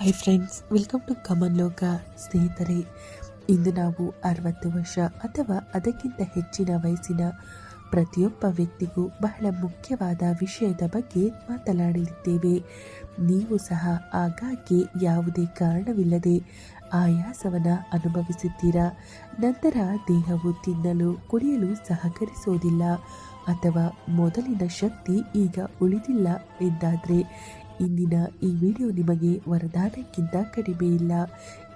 High friends, welcome to ಕಮನ್ ಲೋಕ. ಸ್ನೇಹಿತರೆ, ಇಂದು ನಾವು 60 ವರ್ಷ ಅಥವಾ ಅದಕ್ಕಿಂತ ಹೆಚ್ಚಿನ ವಯಸ್ಸಿನ ಪ್ರತಿಯೊಬ್ಬ ವ್ಯಕ್ತಿಗೂ ಬಹಳ ಮುಖ್ಯವಾದ ವಿಷಯದ ಬಗ್ಗೆ ಮಾತನಾಡಲಿದ್ದೇವೆ. ನೀವು ಸಹ ಆಗಾಗ್ಗೆ ಯಾವುದೇ ಕಾರಣವಿಲ್ಲದೆ ಆಯಾಸವನ್ನು ಅನುಭವಿಸುತ್ತೀರಾ? ನಂತರ ದೇಹವು ತಿನ್ನಲು ಕುಡಿಯಲು ಸಹಕರಿಸೋದಿಲ್ಲ, ಅಥವಾ ಮೊದಲಿನ ಶಕ್ತಿ ಈಗ ಉಳಿದಿಲ್ಲ ಎಂದಾದರೆ ಇಂದಿನ ಈ ವಿಡಿಯೋ ನಿಮಗೆ ವರದಾನಕ್ಕಿಂತ ಕಡಿಮೆ ಇಲ್ಲ.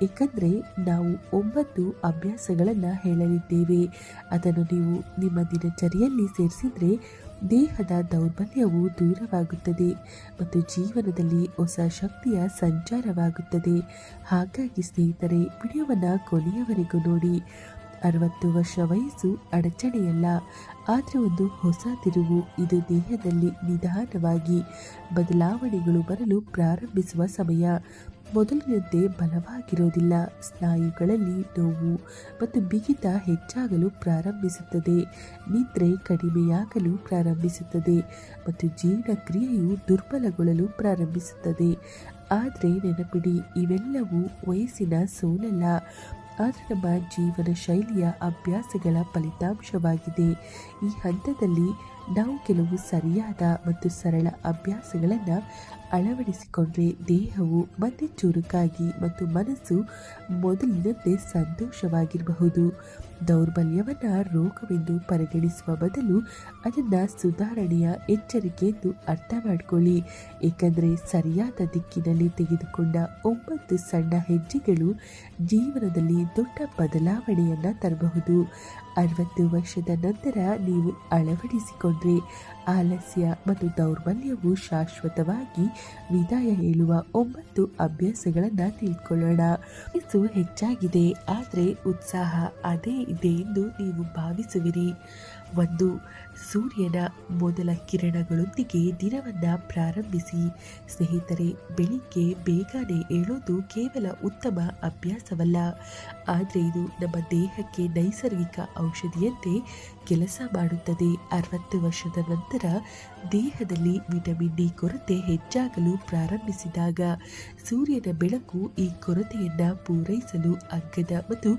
ಏಕೆಂದರೆ ನಾವು 9 ಅಭ್ಯಾಸಗಳನ್ನು ಹೇಳಲಿದ್ದೇವೆ. ಅದನ್ನು ನೀವು ನಿಮ್ಮ ದಿನಚರಿಯಲ್ಲಿ ಸೇರಿಸಿದರೆ ದೇಹದ ದೌರ್ಬಲ್ಯವು ದೂರವಾಗುತ್ತದೆ ಮತ್ತು ಜೀವನದಲ್ಲಿ ಹೊಸ ಶಕ್ತಿಯ ಸಂಚಾರವಾಗುತ್ತದೆ. ಹಾಗಾಗಿ ಸ್ನೇಹಿತರೆ, ವಿಡಿಯೋವನ್ನು ಕೊನೆಯವರೆಗೂ ನೋಡಿ. 60 ವರ್ಷ ವಯಸ್ಸು ಅಡಚಣೆಯಲ್ಲ, ಆದರೆ ಒಂದು ಹೊಸ ತಿರುವು. ಇದು ದೇಹದಲ್ಲಿ ನಿಧಾನವಾಗಿ ಬದಲಾವಣೆಗಳು ಬರಲು ಪ್ರಾರಂಭಿಸುವ ಸಮಯ. ಮೊದಲಿನಂತೆ ಬಲವಾಗಿರೋದಿಲ್ಲ. ಸ್ನಾಯುಗಳಲ್ಲಿ ನೋವು ಮತ್ತು ಬಿಗಿತ ಹೆಚ್ಚಾಗಲು ಪ್ರಾರಂಭಿಸುತ್ತದೆ. ನಿದ್ರೆ ಕಡಿಮೆಯಾಗಲು ಪ್ರಾರಂಭಿಸುತ್ತದೆ ಮತ್ತು ಜೀರ್ಣಕ್ರಿಯೆಯು ದುರ್ಬಲಗೊಳ್ಳಲು ಪ್ರಾರಂಭಿಸುತ್ತದೆ. ಆದರೆ ನೆನಪಿಡಿ, ಇವೆಲ್ಲವೂ ವಯಸ್ಸಿನ ಸೋಲಲ್ಲ, ಆದರೆ ನಮ್ಮ ಜೀವನ ಶೈಲಿಯ ಅಭ್ಯಾಸಗಳ ಫಲಿತಾಂಶವಾಗಿದೆ. ಈ ಹಂತದಲ್ಲಿ ನಾವು ಕೆಲವು ಸರಿಯಾದ ಮತ್ತು ಸರಳ ಅಭ್ಯಾಸಗಳನ್ನು ಅಳವಡಿಸಿಕೊಂಡ್ರೆ ದೇಹವು ಮತ್ತೆ ಚುರುಕಾಗಿ ಮತ್ತು ಮನಸ್ಸು ಮೊದಲಿನಂತೆ ಸಂತೋಷವಾಗಿರಬಹುದು. ದೌರ್ಬಲ್ಯವನ್ನು ರೋಗವೆಂದು ಪರಿಗಣಿಸುವ ಬದಲು ಅದನ್ನು ಸುಧಾರಣೆಯ ಎಚ್ಚರಿಕೆ ಎಂದು ಅರ್ಥ ಮಾಡಿಕೊಳ್ಳಿ. ಏಕೆಂದರೆ ಸರಿಯಾದ ದಿಕ್ಕಿನಲ್ಲಿ ತೆಗೆದುಕೊಂಡ 9 ಸಣ್ಣ ಹೆಜ್ಜೆಗಳು ಜೀವನದಲ್ಲಿ ದೊಡ್ಡ ಬದಲಾವಣೆಯನ್ನು ತರಬಹುದು. 60 ವರ್ಷದ ನಂತರ ನೀವು ಅಳವಡಿಸಿಕೊಂಡ್ರೆ ಆಲಸ್ಯ ಮತ್ತು ದೌರ್ಬಲ್ಯವು ಶಾಶ್ವತವಾಗಿ ವಿದಾಯ ಹೇಳುವ 9 ಅಭ್ಯಾಸಗಳನ್ನು ತಿಳ್ಕೊಳ್ಳೋಣ. ವಯಸ್ಸು ಹೆಚ್ಚಾಗಿದೆ, ಆದರೆ ಉತ್ಸಾಹ ಅದೇ ಇದೆ ಎಂದು ನೀವು ಭಾವಿಸುವಿರಿ. 1. ಸೂರ್ಯನ ಮೊದಲ ಕಿರಣಗಳೊಂದಿಗೆ ದಿನವನ್ನು ಪ್ರಾರಂಭಿಸಿ. ಸ್ನೇಹಿತರೆ, ಬೆಳಿಗ್ಗೆ ಬೇಗನೆ ಏಳೋದು ಕೇವಲ ಉತ್ತಮ ಅಭ್ಯಾಸವಲ್ಲ, ಆದರೆ ಇದು ನಮ್ಮ ದೇಹಕ್ಕೆ ನೈಸರ್ಗಿಕ ಔಷಧಿಯಂತೆ ಕೆಲಸ ಮಾಡುತ್ತದೆ. 60 ವರ್ಷದ ನಂತರ ದೇಹದಲ್ಲಿ ವಿಟಮಿನ್ ಡಿ ಕೊರತೆ ಹೆಚ್ಚಾಗಲು ಪ್ರಾರಂಭಿಸಿದಾಗ ಸೂರ್ಯನ ಬೆಳಕು ಈ ಕೊರತೆಯನ್ನು ಪೂರೈಸಲು ಅಗ್ಗದ ಮತ್ತು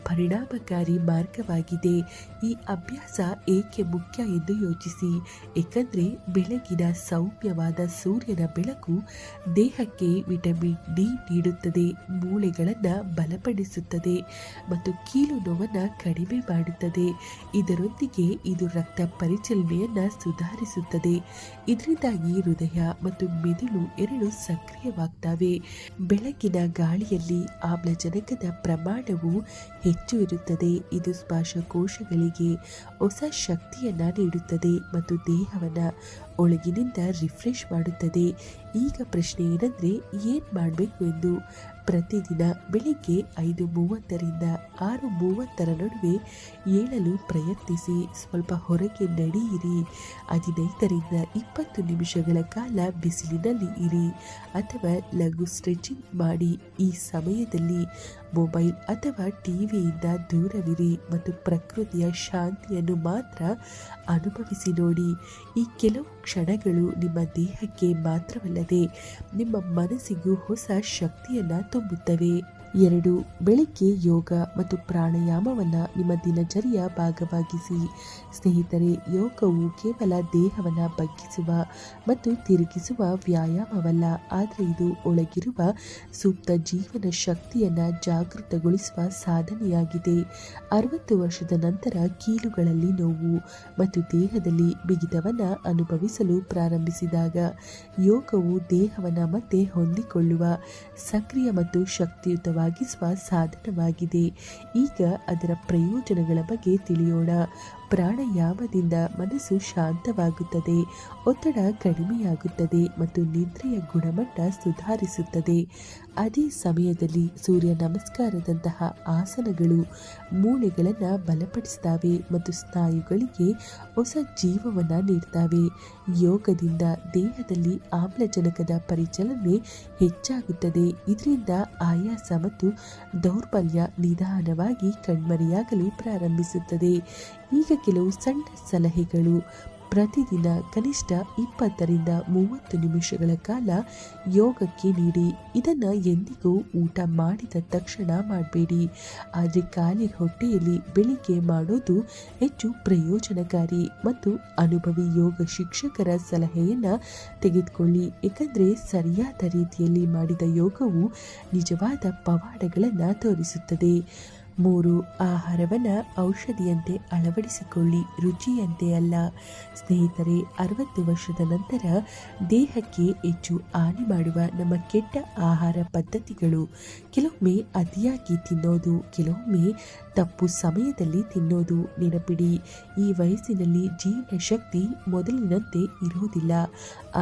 ಪರಿಣಾಮಕಾರಿ ಮಾರ್ಗವಾಗಿದೆ. ಈ ಅಭ್ಯಾಸ ಏಕೆ ಮುಖ್ಯ ಎಂದು ಯೋಚಿಸಿ. ಏಕೆಂದರೆ ಬೆಳಗಿನ ಸೌಮ್ಯವಾದ ಸೂರ್ಯನ ಬೆಳಕು ದೇಹಕ್ಕೆ ವಿಟಮಿನ್ ಡಿ ನೀಡುತ್ತದೆ, ಮೂಳೆಗಳನ್ನು ಬಲಪಡಿಸುತ್ತದೆ ಮತ್ತು ಕೀಲು ನೋವನ್ನು ಕಡಿಮೆ ಮಾಡುತ್ತದೆ. ಇದರೊಂದಿಗೆ ಇದು ರಕ್ತ ಪರಿಚಲನೆಯನ್ನು ಸುಧಾರಿಸುತ್ತದೆ. ಇದರಿಂದಾಗಿ ಹೃದಯ ಮತ್ತು ಮೆದುಳು ಎರಡೂ ಸಕ್ರಿಯವಾಗ್ತವೆ. ಬೆಳಗಿನ ಗಾಳಿಯಲ್ಲಿ ಆಮ್ಲಜನಕದ ಪ್ರಮಾಣವು ಹೆಚ್ಚು ಇರುತ್ತದೆ. ಇದು ಶ್ವಾಸಕೋಶಗಳಿಗೆ ಹೊಸ ಶಕ್ತಿಯನ್ನು ನೀಡುತ್ತದೆ ಮತ್ತು ದೇಹವನ್ನು ಒಳಗಿನಿಂದ ರಿಫ್ರೆಶ್ ಮಾಡುತ್ತದೆ. ಈಗ ಪ್ರಶ್ನೆ ಏನಂದರೆ, ಏನು ಮಾಡಬೇಕು ಎಂದು. ಪ್ರತಿದಿನ ಬೆಳಿಗ್ಗೆ 5:30 ರಿಂದ 6:30 ನಡುವೆ ಏಳಲು ಪ್ರಯತ್ನಿಸಿ. ಸ್ವಲ್ಪ ಹೊರಗೆ ನಡೆಯಿರಿ. 15 ರಿಂದ 20 ನಿಮಿಷಗಳ ಕಾಲ ಬಿಸಿಲಿನಲ್ಲಿ ಇರಿ ಅಥವಾ ಲಘು ಸ್ಟ್ರೆಚಿಂಗ್ ಮಾಡಿ. ಈ ಸಮಯದಲ್ಲಿ ಮೊಬೈಲ್ ಅಥವಾ ಟಿವಿಯಿಂದ ದೂರವಿರಿ ಮತ್ತು ಪ್ರಕೃತಿಯ ಶಾಂತಿಯನ್ನು ಮಾತ್ರ ಅನುಭವಿಸಿ ನೋಡಿ. ಈ ಕೆಲವು ಕ್ಷಣಗಳು ನಿಮ್ಮ ದೇಹಕ್ಕೆ ಮಾತ್ರವಲ್ಲದೆ ನಿಮ್ಮ ಮನಸ್ಸಿಗೂ ಹೊಸ ಶಕ್ತಿಯನ್ನು ತುಂಬುತ್ತವೆ. 2. ಬೆಳಿಗ್ಗೆ ಯೋಗ ಮತ್ತು ಪ್ರಾಣಾಯಾಮವನ್ನು ನಿಮ್ಮ ದಿನಚರಿಯ ಭಾಗವಾಗಿಸಿ. ಸ್ನೇಹಿತರೆ, ಯೋಗವು ಕೇವಲ ದೇಹವನ್ನು ಬಗ್ಗಿಸುವ ಮತ್ತು ತಿರುಗಿಸುವ ವ್ಯಾಯಾಮವಲ್ಲ, ಆದರೆ ಇದು ಒಳಗಿರುವ ಸೂಕ್ತ ಜೀವನ ಶಕ್ತಿಯನ್ನು ಜಾಗೃತಗೊಳಿಸುವ ಸಾಧನೆಯಾಗಿದೆ. 60 ವರ್ಷದ ನಂತರ ಕೀಲುಗಳಲ್ಲಿ ನೋವು ಮತ್ತು ದೇಹದಲ್ಲಿ ಬಿಗಿತವನ್ನು ಅನುಭವಿಸಲು ಪ್ರಾರಂಭಿಸಿದಾಗ ಯೋಗವು ದೇಹವನ್ನು ಮತ್ತೆ ಹೊಂದಿಕೊಳ್ಳುವ ಸಕ್ರಿಯ ಮತ್ತು ಶಕ್ತಿಯುತವಾಗಿಸುವ ಸಾಧನವಾಗಿದೆ. ಈಗ ಅದರ ಪ್ರಯೋಜನಗಳ ಬಗ್ಗೆ ತಿಳಿಯೋಣ. ಪ್ರಾಣಾಯಾಮದಿಂದ ಮನಸ್ಸು ಶಾಂತವಾಗುತ್ತದೆ, ಒತ್ತಡ ಕಡಿಮೆಯಾಗುತ್ತದೆ ಮತ್ತು ನಿದ್ರೆಯ ಗುಣಮಟ್ಟ ಸುಧಾರಿಸುತ್ತದೆ. ಅದೇ ಸಮಯದಲ್ಲಿ ಸೂರ್ಯ ನಮಸ್ಕಾರದಂತಹ ಆಸನಗಳು ಮೂಳೆಗಳನ್ನು ಬಲಪಡಿಸುತ್ತವೆ ಮತ್ತು ಸ್ನಾಯುಗಳಿಗೆ ಹೊಸ ಜೀವವನ್ನು ನೀಡುತ್ತವೆ. ಯೋಗದಿಂದ ದೇಹದಲ್ಲಿ ಆಮ್ಲಜನಕದ ಪರಿಚಲನೆ ಹೆಚ್ಚಾಗುತ್ತದೆ. ಇದರಿಂದ ಆಯಾಸ ಮತ್ತು ದೌರ್ಬಲ್ಯ ನಿಧಾನವಾಗಿ ಕಣ್ಮರೆಯಾಗಲು ಪ್ರಾರಂಭಿಸುತ್ತದೆ. ಈಗ ಕೆಲವು ಸಣ್ಣ ಸಲಹೆಗಳು. ಪ್ರತಿದಿನ ಕನಿಷ್ಠ 20 ರಿಂದ 30 ನಿಮಿಷಗಳ ಕಾಲ ಯೋಗಕ್ಕೆ ನೀಡಿ. ಇದನ್ನು ಎಂದಿಗೂ ಊಟ ಮಾಡಿದ ತಕ್ಷಣ ಮಾಡಬೇಡಿ, ಆದರೆ ಖಾಲಿ ಹೊಟ್ಟೆಯಲ್ಲಿ ಬೆಳಿಗ್ಗೆ ಮಾಡೋದು ಹೆಚ್ಚು ಪ್ರಯೋಜನಕಾರಿ. ಮತ್ತು ಅನುಭವಿ ಯೋಗ ಶಿಕ್ಷಕರ ಸಲಹೆಯನ್ನು ತೆಗೆದುಕೊಳ್ಳಿ, ಏಕೆಂದರೆ ಸರಿಯಾದ ರೀತಿಯಲ್ಲಿ ಮಾಡಿದ ಯೋಗವು ನಿಜವಾದ ಪವಾಡಗಳನ್ನು ತೋರಿಸುತ್ತದೆ. 3. ಆಹಾರವನ್ನು ಔಷಧಿಯಂತೆ ಅಳವಡಿಸಿಕೊಳ್ಳಿ, ರುಚಿಯಂತೆ ಅಲ್ಲ. ಸ್ನೇಹಿತರೆ, 60 ವರ್ಷದ ನಂತರ ದೇಹಕ್ಕೆ ಹೆಚ್ಚು ಹಾನಿ ಮಾಡುವ ನಮ್ಮ ಕೆಟ್ಟ ಆಹಾರ ಪದ್ಧತಿಗಳು. ಕೆಲವೊಮ್ಮೆ ಅತಿಯಾಗಿ ತಿನ್ನೋದು, ಕೆಲವೊಮ್ಮೆ ತಪ್ಪು ಸಮಯದಲ್ಲಿ ತಿನ್ನೋದು. ನೆನಪಿಡಿ, ಈ ವಯಸ್ಸಿನಲ್ಲಿ ಜೀರ್ಣಶಕ್ತಿ ಮೊದಲಿನಂತೆ ಇರುವುದಿಲ್ಲ.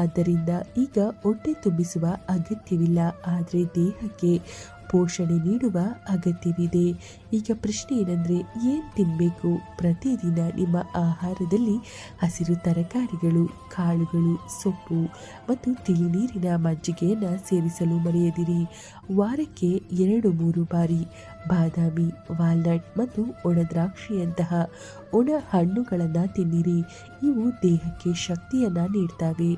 ಆದ್ದರಿಂದ ಈಗ ಹೊಟ್ಟೆ ತುಂಬಿಸುವ ಅಗತ್ಯವಿಲ್ಲ, ಆದರೆ ದೇಹಕ್ಕೆ ಪೋಷಣೆ ನೀಡುವ ಅಗತ್ಯವಿದೆ. ಈಗ ಪ್ರಶ್ನೆ ಏನಂದರೆ, ಏನು ತಿನ್ನಬೇಕು? ಪ್ರತಿದಿನ ನಿಮ್ಮ ಆಹಾರದಲ್ಲಿ ಹಸಿರು ತರಕಾರಿಗಳು, ಕಾಳುಗಳು, ಸೊಪ್ಪು ಮತ್ತು ತಿಳಿನೀರಿನ ಮಜ್ಜಿಗೆಯನ್ನು ಸೇರಿಸಲು ಮರೆಯದಿರಿ. ವಾರಕ್ಕೆ 2-3 ಬಾರಿ ಬಾದಾಮಿ, ವಾಲ್ನಟ್ ಮತ್ತು ಒಣ ದ್ರಾಕ್ಷಿಯಂತಹ ಒಣ ಹಣ್ಣುಗಳನ್ನು ತಿನ್ನಿರಿ. ಇವು ದೇಹಕ್ಕೆ ಶಕ್ತಿಯನ್ನು ನೀಡ್ತವೆ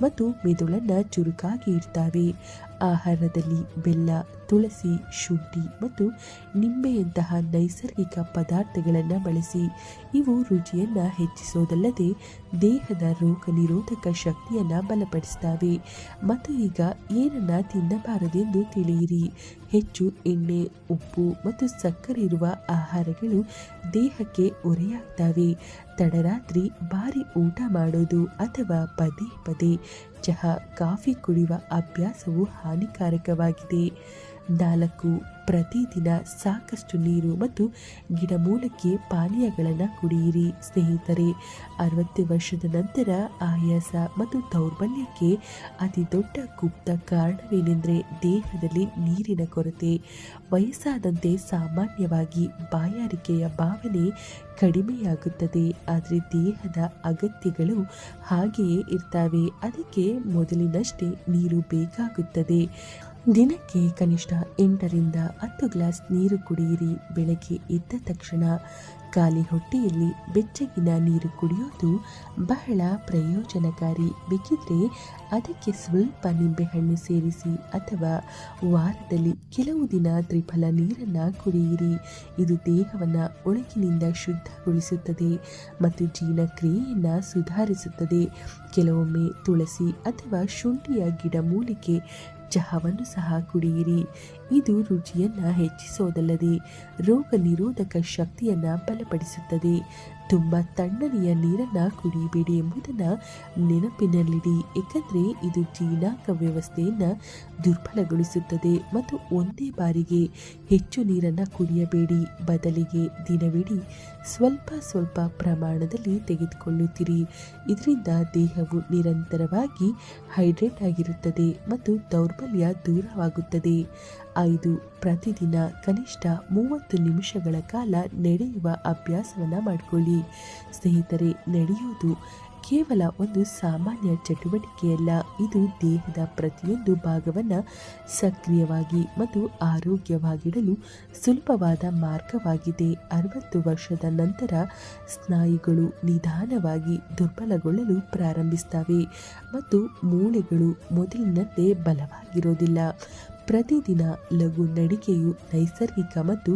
ಮತ್ತು ಮೆದುಳನ್ನು ಚುರುಕಾಗಿ ಇಡ್ತವೆ. ಆಹಾರದಲ್ಲಿ ಬೆಲ್ಲ, ತುಳಸಿ, ಶುಂಠಿ ಮತ್ತು ನಿಂಬೆಯಂತಹ ನೈಸರ್ಗಿಕ ಪದಾರ್ಥಗಳನ್ನು ಬಳಸಿ. ಇವು ರುಚಿಯನ್ನು ಹೆಚ್ಚಿಸೋದಲ್ಲದೆ ದೇಹದ ರೋಗ ನಿರೋಧಕ ಶಕ್ತಿಯನ್ನು ಬಲಪಡಿಸ್ತವೆ. ಮತ್ತು ಈಗ ಏನನ್ನ ತಿನ್ನಬಾರದೆಂದು ತಿಳಿಯಿರಿ. ಹೆಚ್ಚು ಎಣ್ಣೆ, ಉಪ್ಪು ಮತ್ತು ಸಕ್ಕರೆ ಇರುವ ಆಹಾರಗಳು ದೇಹಕ್ಕೆ ಹೊರೆಯಾಗ್ತವೆ. ತಡರಾತ್ರಿ ಭಾರಿ ಊಟ ಮಾಡೋದು ಅಥವಾ ಪದೇ ಪದೇ ಚಹಾ, ಕಾಫಿ ಕುಡಿಯುವ ಅಭ್ಯಾಸವು ಹಾನಿಕಾರಕವಾಗಿದೆ. 4. ಪ್ರತಿದಿನ ಸಾಕಷ್ಟು ನೀರು ಮತ್ತು ಗಿಡಮೂಲಿಕೆ ಪಾನೀಯಗಳನ್ನು ಕುಡಿಯಿರಿ. ಸ್ನೇಹಿತರೆ, 60 ವರ್ಷದ ನಂತರ ಆಯಾಸ ಮತ್ತು ದೌರ್ಬಲ್ಯಕ್ಕೆ ಅತಿ ದೊಡ್ಡ ಗುಪ್ತ ಕಾರಣವೇನೆಂದರೆ ದೇಹದಲ್ಲಿ ನೀರಿನ ಕೊರತೆ. ವಯಸ್ಸಾದಂತೆ ಸಾಮಾನ್ಯವಾಗಿ ಬಾಯಾರಿಕೆಯ ಭಾವನೆ ಕಡಿಮೆಯಾಗುತ್ತದೆ, ಆದರೆ ದೇಹದ ಅಗತ್ಯಗಳು ಹಾಗೆಯೇ ಇರ್ತವೆ. ಅದಕ್ಕೆ ಮೊದಲಿನಷ್ಟೇ ನೀರು ಬೇಕಾಗುತ್ತದೆ. ದಿನಕ್ಕೆ ಕನಿಷ್ಠ 8 ರಿಂದ 10 ಗ್ಲಾಸ್ ನೀರು ಕುಡಿಯಿರಿ. ಬೆಳಗ್ಗೆ ಎದ್ದ ತಕ್ಷಣ ಖಾಲಿ ಹೊಟ್ಟೆಯಲ್ಲಿ ಬೆಚ್ಚಗಿನ ನೀರು ಕುಡಿಯೋದು ಬಹಳ ಪ್ರಯೋಜನಕಾರಿ. ಬೇಕಿದ್ರೆ ಅದಕ್ಕೆ ಸ್ವಲ್ಪ ನಿಂಬೆಹಣ್ಣು ಸೇರಿಸಿ ಅಥವಾ ವಾರದಲ್ಲಿ ಕೆಲವು ದಿನ ತ್ರಿಫಲ ನೀರನ್ನು ಕುಡಿಯಿರಿ. ಇದು ದೇಹವನ್ನು ಒಳಗಿನಿಂದ ಶುದ್ಧಗೊಳಿಸುತ್ತದೆ ಮತ್ತು ಜೀರ್ಣಕ್ರಿಯೆಯನ್ನು ಸುಧಾರಿಸುತ್ತದೆ. ಕೆಲವೊಮ್ಮೆ ತುಳಸಿ ಅಥವಾ ಶುಂಠಿಯ ಗಿಡಮೂಲಿಕೆ ಚಹಾವನ್ನು ಸಹ ಕುಡಿಯಿರಿ. ಇದು ರುಚಿಯನ್ನು ಹೆಚ್ಚಿಸೋದಲ್ಲದೆ ರೋಗ ನಿರೋಧಕ ಶಕ್ತಿಯನ್ನು ಬಲಪಡಿಸುತ್ತದೆ. ತುಂಬ ತಣ್ಣನೆಯ ನೀರನ್ನು ಕುಡಿಯಬೇಡಿ ಎಂಬುದನ್ನು ನೆನಪಿನಲ್ಲಿಡಿ, ಏಕೆಂದರೆ ಇದು ಜೀರ್ಣಾಂಗ ವ್ಯವಸ್ಥೆಯನ್ನು ದುರ್ಬಲಗೊಳಿಸುತ್ತದೆ. ಮತ್ತು ಒಂದೇ ಬಾರಿಗೆ ಹೆಚ್ಚು ನೀರನ್ನು ಕುಡಿಯಬೇಡಿ, ಬದಲಿಗೆ ದಿನವಿಡೀ ಸ್ವಲ್ಪ ಸ್ವಲ್ಪ ಪ್ರಮಾಣದಲ್ಲಿ ತೆಗೆದುಕೊಳ್ಳುತ್ತೀರಿ. ಇದರಿಂದ ದೇಹವು ನಿರಂತರವಾಗಿ ಹೈಡ್ರೇಟ್ ಆಗಿರುತ್ತದೆ ಮತ್ತು ದೌರ್ಬಲ್ಯ ದೂರವಾಗುತ್ತದೆ. 5. ಪ್ರತಿದಿನ ಕನಿಷ್ಠ 30 ನಿಮಿಷಗಳ ಕಾಲ ನಡೆಯುವ ಅಭ್ಯಾಸವನ್ನು ಮಾಡಿಕೊಳ್ಳಿ. ಸ್ನೇಹಿತರೆ, ನಡೆಯುವುದು ಕೇವಲ ಒಂದು ಸಾಮಾನ್ಯ ಚಟುವಟಿಕೆಯಲ್ಲ, ಇದು ದೇಹದ ಪ್ರತಿಯೊಂದು ಭಾಗವನ್ನು ಸಕ್ರಿಯವಾಗಿ ಮತ್ತು ಆರೋಗ್ಯವಾಗಿಡಲು ಸುಲಭವಾದ ಮಾರ್ಗವಾಗಿದೆ. 60 ವರ್ಷದ ನಂತರ ಸ್ನಾಯುಗಳು ನಿಧಾನವಾಗಿ ದುರ್ಬಲಗೊಳ್ಳಲು ಪ್ರಾರಂಭಿಸುತ್ತವೆ ಮತ್ತು ಮೂಳೆಗಳು ಮೊದಲಿನಂತೆ ಬಲವಾಗಿರೋದಿಲ್ಲ. ಪ್ರತಿದಿನ ಲಘು ನಡಿಗೆಯು ನೈಸರ್ಗಿಕ ಮತ್ತು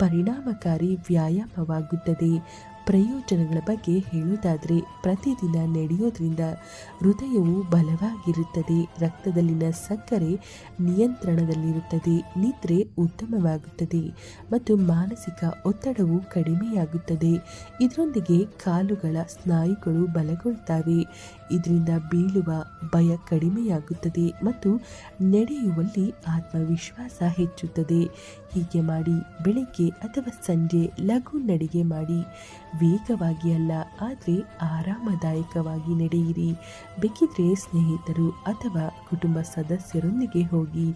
ಪರಿಣಾಮಕಾರಿ ವ್ಯಾಯಾಮವಾಗುತ್ತದೆ. ಪ್ರಯೋಜನಗಳ ಬಗ್ಗೆ ಹೇಳುವುದಾದರೆ, ಪ್ರತಿದಿನ ನಡೆಯೋದ್ರಿಂದ ಹೃದಯವು ಬಲವಾಗಿರುತ್ತದೆ, ರಕ್ತದಲ್ಲಿನ ಸಕ್ಕರೆ ನಿಯಂತ್ರಣದಲ್ಲಿರುತ್ತದೆ, ನಿದ್ರೆ ಉತ್ತಮವಾಗುತ್ತದೆ ಮತ್ತು ಮಾನಸಿಕ ಒತ್ತಡವು ಕಡಿಮೆಯಾಗುತ್ತದೆ. ಇದರೊಂದಿಗೆ ಕಾಲುಗಳ ಸ್ನಾಯುಗಳು ಬಲಗೊಳ್ಳುತ್ತವೆ. ಇದರಿಂದ ಬೀಳುವ ಭಯ ಕಡಿಮೆಯಾಗುತ್ತದೆ ಮತ್ತು ನಡೆಯುವಲ್ಲಿ ಆತ್ಮವಿಶ್ವಾಸ ಹೆಚ್ಚುತ್ತದೆ. ಹೀಗೆ ಮಾಡಿ. ಬೆಳಗ್ಗೆ ಅಥವಾ ಸಂಜೆ ಲಘು ನಡಿಗೆ ಮಾಡಿ. ವೇಗವಾಗಿ ಅಲ್ಲ, ಆದರೆ ಆರಾಮದಾಯಕವಾಗಿ ನಡೆಯಿರಿ. ಬೇಕಿದ್ರೆ ಸ್ನೇಹಿತರು ಅಥವಾ ಕುಟುಂಬ ಸದಸ್ಯರೊಂದಿಗೆ ಹೋಗಿ.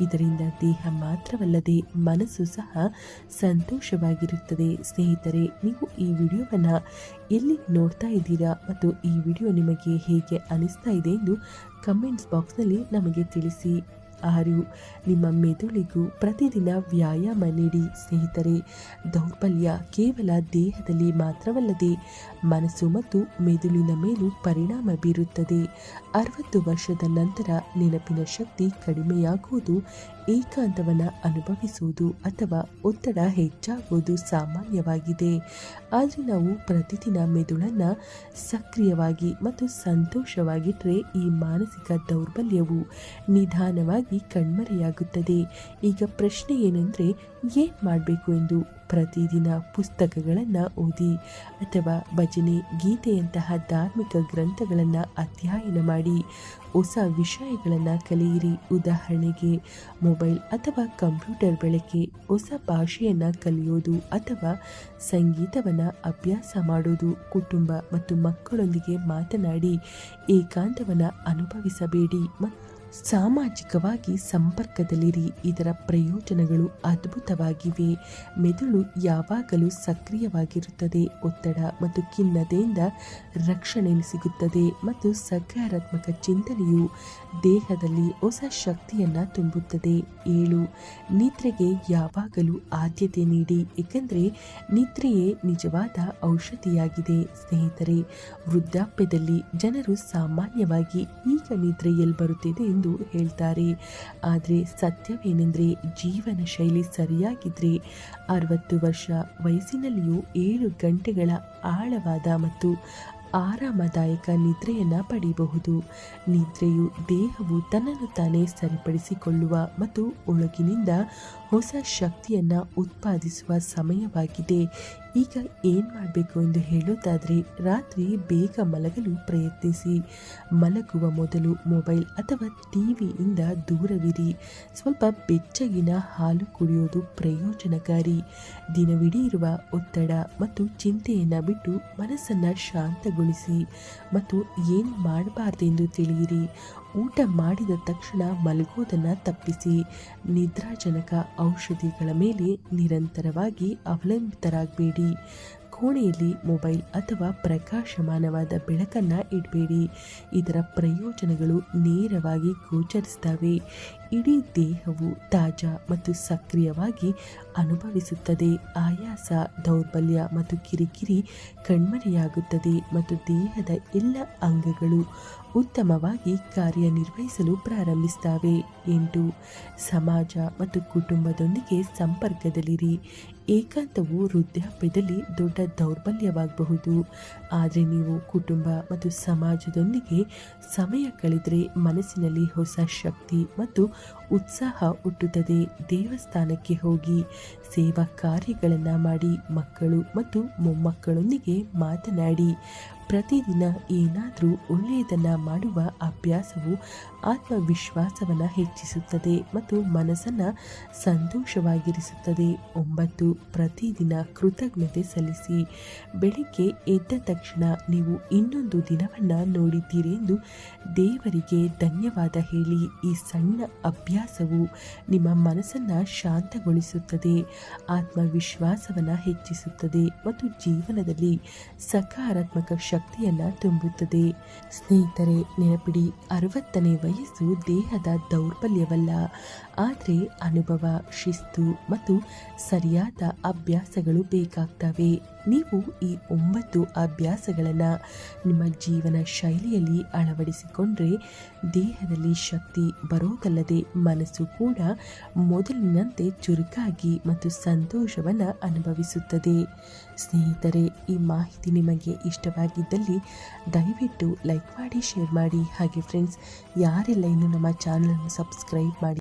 ಇದರಿಂದ ದೇಹ ಮಾತ್ರವಲ್ಲದೆ ಮನಸ್ಸು ಸಹ ಸಂತೋಷವಾಗಿರುತ್ತದೆ. ಸ್ನೇಹಿತರೆ, ನೀವು ಈ ವಿಡಿಯೋವನ್ನು ಎಲ್ಲಿ ನೋಡ್ತಾ ಇದ್ದೀರಾ ಮತ್ತು ಈ ವಿಡಿಯೋ ನಿಮಗೆ ಹೇಗೆ ಅನಿಸ್ತಾ ಇದೆ ಎಂದು ಕಮೆಂಟ್ಸ್ ಬಾಕ್ಸ್ನಲ್ಲಿ ನಮಗೆ ತಿಳಿಸಿ. 6. ನಿಮ್ಮ ಮೆದುಳಿಗೂ ಪ್ರತಿದಿನ ವ್ಯಾಯಾಮ ನೀಡಿ ಸ್ನೇಹಿತರೆ. ದೌರ್ಬಲ್ಯ ಕೇವಲ ದೇಹದಲ್ಲಿ ಮಾತ್ರವಲ್ಲದೆ ಮನಸ್ಸು ಮತ್ತು ಮೆದುಳಿನ ಮೇಲೂ ಪರಿಣಾಮ ಬೀರುತ್ತದೆ. 60 ವರ್ಷದ ನಂತರ ನೆನಪಿನ ಶಕ್ತಿ ಕಡಿಮೆಯಾಗುವುದು, ಏಕಾಂತವನ್ನು ಅನುಭವಿಸುವುದು ಅಥವಾ ಒತ್ತಡ ಹೆಚ್ಚಾಗುವುದು ಸಾಮಾನ್ಯವಾಗಿದೆ. ಆದರೆ ನಾವು ಪ್ರತಿದಿನ ಮೆದುಳನ್ನು ಸಕ್ರಿಯವಾಗಿ ಮತ್ತು ಸಂತೋಷವಾಗಿಟ್ಟರೆ ಈ ಮಾನಸಿಕ ದೌರ್ಬಲ್ಯವು ನಿಧಾನವಾಗಿ ಕಣ್ಮರೆಯಾಗುತ್ತದೆ. ಈಗ ಪ್ರಶ್ನೆ ಏನೆಂದರೆ, ಏನು ಮಾಡಬೇಕು ಎಂದು? ಪ್ರತಿದಿನ ಪುಸ್ತಕಗಳನ್ನು ಓದಿ ಅಥವಾ ಭಜನೆ, ಗೀತೆಯಂತಹ ಧಾರ್ಮಿಕ ಗ್ರಂಥಗಳನ್ನು ಅಧ್ಯಯನ ಮಾಡಿ. ಹೊಸ ವಿಷಯಗಳನ್ನು ಕಲಿಯಿರಿ. ಉದಾಹರಣೆಗೆ ಮೊಬೈಲ್ ಅಥವಾ ಕಂಪ್ಯೂಟರ್ ಬಳಕೆ, ಹೊಸ ಭಾಷೆಯನ್ನು ಕಲಿಯೋದು ಅಥವಾ ಸಂಗೀತವನ್ನು ಅಭ್ಯಾಸ ಮಾಡೋದು. ಕುಟುಂಬ ಮತ್ತು ಮಕ್ಕಳೊಂದಿಗೆ ಮಾತನಾಡಿ. ಏಕಾಂತವನ್ನು ಅನುಭವಿಸಬೇಡಿ ಮತ್ತು ಸಾಮಾಜಿಕವಾಗಿ ಸಂಪರ್ಕದಲ್ಲಿರಿ. ಇದರ ಪ್ರಯೋಜನಗಳು ಅದ್ಭುತವಾಗಿವೆ. ಮೆದುಳು ಯಾವಾಗಲೂ ಸಕ್ರಿಯವಾಗಿರುತ್ತದೆ, ಒತ್ತಡ ಮತ್ತು ಖಿನ್ನತೆಯಿಂದ ರಕ್ಷಣೆ ಸಿಗುತ್ತದೆ ಮತ್ತು ಸಕಾರಾತ್ಮಕ ಚಿಂತನೆಯು ದೇಹದಲ್ಲಿ ಹೊಸ ಶಕ್ತಿಯನ್ನು ತುಂಬುತ್ತದೆ. 7. ನಿದ್ರೆಗೆ ಯಾವಾಗಲೂ ಆದ್ಯತೆ ನೀಡಿ, ಏಕೆಂದರೆ ನಿದ್ರೆಯೇ ನಿಜವಾದ ಔಷಧಿಯಾಗಿದೆ. ಸ್ನೇಹಿತರೆ, ವೃದ್ಧಾಪ್ಯದಲ್ಲಿ ಜನರು ಸಾಮಾನ್ಯವಾಗಿ ಈಗ ನಿದ್ರೆ ಎಲ್ಲಿ ಬರುತ್ತಿದೆ ಎಂದು ಹೇಳ್ತಾರೆ. ಆದರೆ ಸತ್ಯವೇನೆಂದರೆ, ಜೀವನ ಶೈಲಿ ಸರಿಯಾಗಿದ್ದರೆ 60 ವರ್ಷ ವಯಸ್ಸಿನಲ್ಲಿಯೂ 7 ಗಂಟೆಗಳ ಆಳವಾದ ಮತ್ತು ಆರಾಮದಾಯಕ ನಿದ್ರೆಯನ್ನು ಪಡೆಯಬಹುದು. ನಿದ್ರೆಯು ದೇಹವು ತನ್ನನ್ನು ತಾನೇ ಸರಿಪಡಿಸಿಕೊಳ್ಳುವ ಮತ್ತು ಒಳಗಿನಿಂದ ಹೊಸ ಶಕ್ತಿಯನ್ನು ಉತ್ಪಾದಿಸುವ ಸಮಯವಾಗಿದೆ. ಈಗ ಏನು ಮಾಡಬೇಕು ಎಂದು ಹೇಳೋದಾದರೆ, ರಾತ್ರಿ ಬೇಗ ಮಲಗಲು ಪ್ರಯತ್ನಿಸಿ. ಮಲಗುವ ಮೊದಲು ಮೊಬೈಲ್ ಅಥವಾ ಟಿವಿಯಿಂದ ದೂರವಿರಿ. ಸ್ವಲ್ಪ ಬೆಚ್ಚಗಿನ ಹಾಲು ಕುಡಿಯೋದು ಪ್ರಯೋಜನಕಾರಿ. ದಿನವಿಡೀ ಇರುವ ಒತ್ತಡ ಮತ್ತು ಚಿಂತೆಯನ್ನು ಬಿಟ್ಟು ಮನಸ್ಸನ್ನು ಶಾಂತಗೊಳಿಸಿ ಮತ್ತು ಏನು ಮಾಡಬಾರ್ದೆಂದು ತಿಳಿಯಿರಿ. ಊಟ ಮಾಡಿದ ತಕ್ಷಣ ಮಲಗೋದನ್ನು ತಪ್ಪಿಸಿ. ನಿದ್ರಾಜನಕ ಔಷಧಿಗಳ ಮೇಲೆ ನಿರಂತರವಾಗಿ ಅವಲಂಬಿತರಾಗಬೇಡಿ. ಕೋಣೆಯಲ್ಲಿ ಮೊಬೈಲ್ ಅಥವಾ ಪ್ರಕಾಶಮಾನವಾದ ಬೆಳಕನ್ನು ಇಡಬೇಡಿ. ಇದರ ಪ್ರಯೋಜನಗಳು ನೇರವಾಗಿ ಗೋಚರಿಸುತ್ತವೆ. ಇಡೀ ದೇಹವು ತಾಜಾ ಮತ್ತು ಸಕ್ರಿಯವಾಗಿ ಅನುಭವಿಸುತ್ತದೆ. ಆಯಾಸ, ದೌರ್ಬಲ್ಯ ಮತ್ತು ಕಿರಿಕಿರಿ ಕಣ್ಮರೆಯಾಗುತ್ತದೆ ಮತ್ತು ದೇಹದ ಎಲ್ಲ ಅಂಗಗಳು ಉತ್ತಮವಾಗಿ ಕಾರ್ಯನಿರ್ವಹಿಸಲು ಪ್ರಾರಂಭಿಸುತ್ತವೆ. 8. ಸಮಾಜ ಮತ್ತು ಕುಟುಂಬದೊಂದಿಗೆ ಸಂಪರ್ಕದಲ್ಲಿರಿ. ಏಕಾಂತವು ವೃದ್ಧಾಪ್ಯದಲ್ಲಿ ದೊಡ್ಡ ದೌರ್ಬಲ್ಯವಾಗಬಹುದು, ಆದರೆ ನೀವು ಕುಟುಂಬ ಮತ್ತು ಸಮಾಜದೊಂದಿಗೆ ಸಮಯ ಕಳೆದರೆ ಮನಸ್ಸಿನಲ್ಲಿ ಹೊಸ ಶಕ್ತಿ ಮತ್ತು ಉತ್ಸಾಹ ಹುಟ್ಟುತ್ತದೆ. ದೇವಸ್ಥಾನಕ್ಕೆ ಹೋಗಿ, ಸೇವಾ ಕಾರ್ಯಗಳನ್ನು ಮಾಡಿ, ಮಕ್ಕಳು ಮತ್ತು ಮೊಮ್ಮಕ್ಕಳೊಂದಿಗೆ ಮಾತನಾಡಿ. ಪ್ರತಿದಿನ ಏನಾದರೂ ಒಳ್ಳೆಯದನ್ನು ಮಾಡುವ ಅಭ್ಯಾಸವು ಆತ್ಮವಿಶ್ವಾಸವನ್ನು ಹೆಚ್ಚಿಸುತ್ತದೆ ಮತ್ತು ಮನಸ್ಸನ್ನು ಸಂತೋಷವಾಗಿರಿಸುತ್ತದೆ. 9. ಪ್ರತಿದಿನ ಕೃತಜ್ಞತೆ ಸಲ್ಲಿಸಿ. ಬೆಳಿಗ್ಗೆ ಎದ್ದ ತಕ್ಷಣ ನೀವು ಇನ್ನೊಂದು ದಿನವನ್ನು ನೋಡಿದ್ದೀರಿ ಎಂದು ದೇವರಿಗೆ ಧನ್ಯವಾದ ಹೇಳಿ. ಈ ಸಣ್ಣ ಅಭ್ಯಾಸವು ನಿಮ್ಮ ಮನಸ್ಸನ್ನು ಶಾಂತಗೊಳಿಸುತ್ತದೆ, ಆತ್ಮವಿಶ್ವಾಸವನ್ನು ಹೆಚ್ಚಿಸುತ್ತದೆ ಮತ್ತು ಜೀವನದಲ್ಲಿ ಸಕಾರಾತ್ಮಕ ಶಕ್ತಿಯನ್ನು ತುಂಬುತ್ತದೆ. ಸ್ನೇಹಿತರೆ, ನೆನಪಿಡಿ, 60ನೇ ವಯಸ್ಸು ದೇಹದ ದೌರ್ಬಲ್ಯವಲ್ಲ, ಆದರೆ ಅನುಭವ, ಶಿಸ್ತು ಮತ್ತು ಸರಿಯಾದ ಅಭ್ಯಾಸಗಳು ಬೇಕಾಗ್ತವೆ. ನೀವು ಈ 9 ಅಭ್ಯಾಸಗಳನ್ನು ನಿಮ್ಮ ಜೀವನ ಶೈಲಿಯಲ್ಲಿ ಅಳವಡಿಸಿಕೊಂಡ್ರೆ ದೇಹದಲ್ಲಿ ಶಕ್ತಿ ಬರೋದಲ್ಲದೆ ಮನಸ್ಸು ಕೂಡ ಮೊದಲಿನಂತೆ ಚುರುಕಾಗಿ ಮತ್ತು ಸಂತೋಷವನ್ನು ಅನುಭವಿಸುತ್ತದೆ. ಸ್ನೇಹಿತರೆ, ಈ ಮಾಹಿತಿ ನಿಮಗೆ ಇಷ್ಟವಾಗಿದ್ದಲ್ಲಿ ದಯವಿಟ್ಟು ಲೈಕ್ ಮಾಡಿ, ಶೇರ್ ಮಾಡಿ. ಹಾಗೆ ಫ್ರೆಂಡ್ಸ್, ಯಾರೆಲ್ಲ ಇನ್ನೂ ನಮ್ಮ ಚಾನಲನ್ನು ಸಬ್ಸ್ಕ್ರೈಬ್ ಮಾಡಿ